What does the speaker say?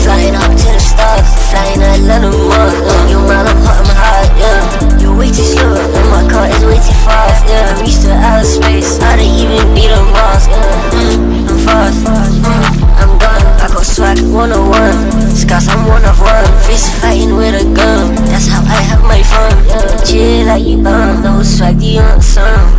Flying up to the stars, flying a lot of more. You man, I'm hot in my heart, yeah. You're way too slow, and my car is way too fast, yeah. I'm used to outer space, I don't even need a mask, yeah. I'm fast, I'm gone. I got swag 101, scars I'm one of one. Face fighting with a gun, that's how I have my fun, yeah. Chill like you no swag, do you want some?